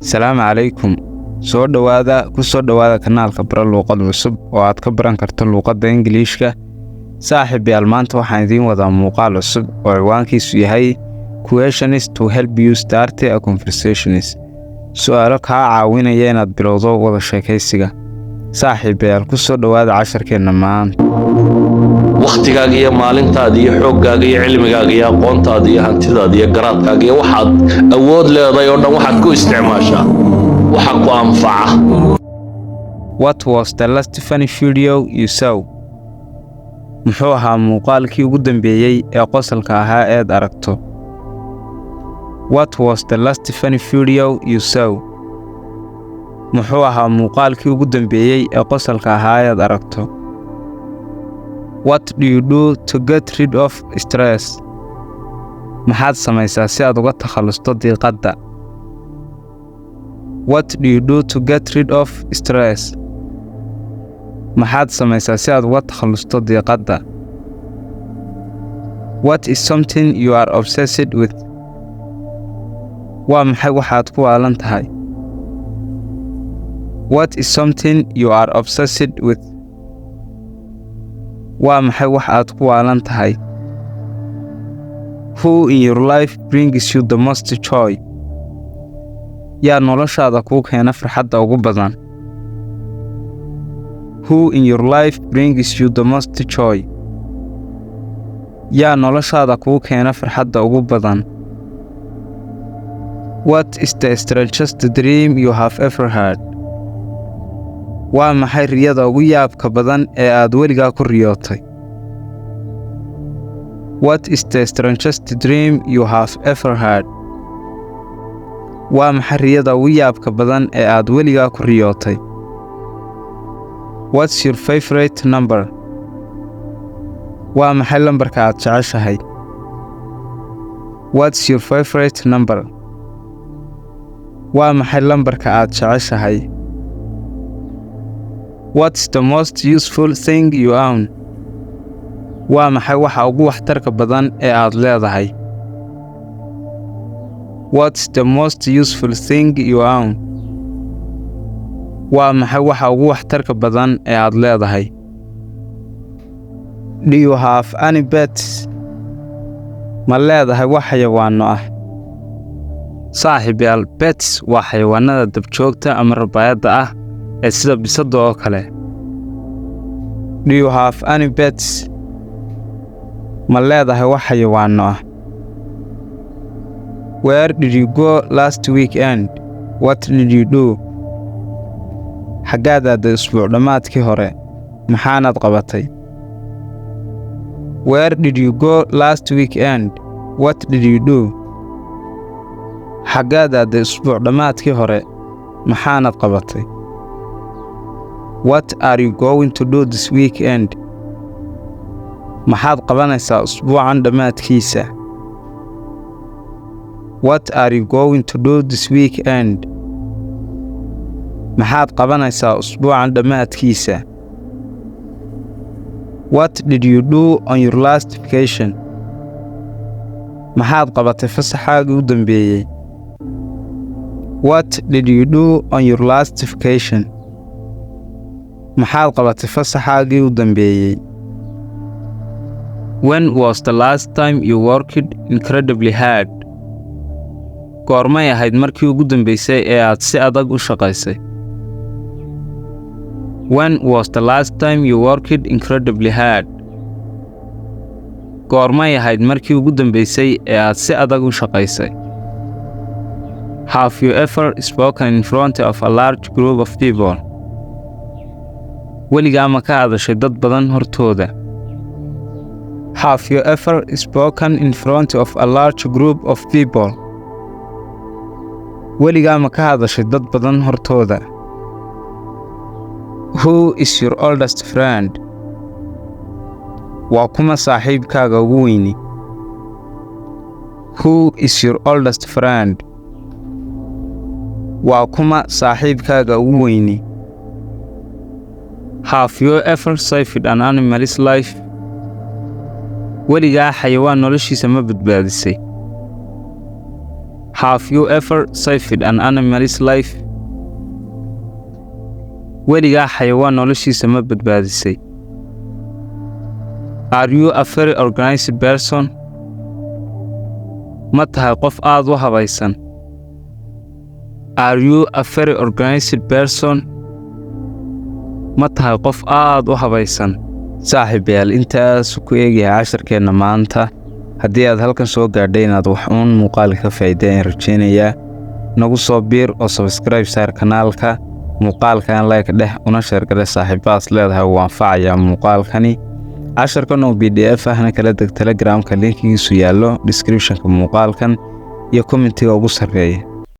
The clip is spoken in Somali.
Salaamu calaykum. Soo dhawaada kanaalka Baroluuqadcusub oo aad ka baran karto luuqadda EnglishKa. Saaxiibayaal, maanta waxaan idiin wadaa muuqaal cusub oo ciwaankiisu yahay Questions to help you start a conversation. Su'aalo kaa caawinaya inaad bilowdo wada sheekaysiga. Saaxiibayaal, ku soo dhawaada casharkeena maanta. waqtigaaga iyo maalintaada iyo xooggaaga iyo cilmigaaga iyo aqoontaada iyo hantidaada iyo garaadkaaga iyo waxaad awood leedahay oo dhan waxaad ku isticmaashaa waxa ku anfaca. What was the last funny video you saw? Muxuu ahaa muuqaalkii ugu dambeeyay ee qosolka ahaa eed aragto? What was the last funny video you saw? Muxuu ahaa muuqaalkii ugu dambeeyay ee qosolka ahaa eed aragto? What do you do to get rid of stress? Maxaad samaysaa si aad uga takhalusto diiqadda? What do you do to get rid of stress? Maxaad samaysaa si aad uga takhalusto diiqadda? What is something you are obsessed with? Waa maxay waxaad ku waalan tahay? What is something you are obsessed with? Waa maxay wax aad ku waalan tahay? Who in your life brings you the most joy? Yaa noloshaada kuu keena farxadda ugu badan? Who in your life brings you the most joy? Yaa noloshaada kuu keena farxadda ugu badan? What is the strangest dream you have ever had? Waa maxay riyada ugu yaabka badan ee aad weligaa ku riyootay? What is the strangest dream you have ever had? Waa maxay riyada ugu yaabka badan ee aad weligaa ku riyootay? What's your favorite number? Waa maxay lambarka aad jeceshahay? What's your favorite number? Waa maxay lambarka aad jeceshahay? What's the most useful thing you own? Waa maxay waxa ugu waxtarka badan ee aad leedahay? What's the most useful thing you own? Waa maxay waxa ugu waxtarka badan ee aad leedahay? Do you have any pets? Ma leedahay wax xayawaano ah? Saaxiibayaal, pets waa xayawaanada dabjoogta ama rabaayadda ah ee sida bisada oo kale. Do you have any pets? Ma leedahay wax xayawaano ah? Where did you go last weekend? What did you do? Xaggaad aaday usbuuc dhammaadkii hore? Maxaanaad qabatay? Where did you go last weekend? What did you do? Xaggaad aaday usbuuc dhammaadkii hore? Maxaanaad qabatay? What are you going to do this weekend? Maxaad qabanaysaa usbuucan dhammaadkiisa? What are you going to do this weekend? Maxaad qabanaysaa usbuucan dhammaadkiisa? What did you do on your last vacation? Maxaad qabatay fasaxaagii u dambeeyay? What did you do on your last vacation? Maxaad qabatay fasaxaagii u dambeeyay? When was the last time you worked incredibly hard? Goormay ahayd markii ugu dambeysay ee aad si adag u shaqaysay? When was the last time you worked incredibly hard? Goormay ahayd markii ugu dambeysay ee aad si adag u shaqaysay? Have you ever spoken in front of a large group of people? Weligaa ma ka hadashay dad badan hortooda? Have you ever spoken in front of a large group of people? Weligaa ma ka hadashay dad badan hortooda? Who is your oldest friend? Waa kuma saaxiibkaaga ugu weyni? Who is your oldest friend? Waa kuma saaxiibkaaga ugu weyni? Have you ever saved an animal's life? Weligaa xayawaan noloshiisa ma badbaadisay? Have you ever saved an animal's life? Weligaa xayawaan noloshiisa ma badbaadisay? Are you a very organized person? Ma tahay qof aad u habaysan? Are you a very organized person? Ma tahay qof aad u habaysan? Saaxiibayaal, intaas ku eegaya casharkeena maanta. Haddii aad halkan soo gaadhay inaad wax uun muuqaal ka faa'iideen rajaynayaa, nagu soo biir oo subscribe saar kanaalka, muuqaalkan like dheh una share gare saaxiibaas leedahay oo anfacaya muuqaalkani. Casharkan oo PDF ahna kala deg Telegramka linkigiisu yaallo descriptionka muuqaalkan iyo commentiga ugu sarreeya.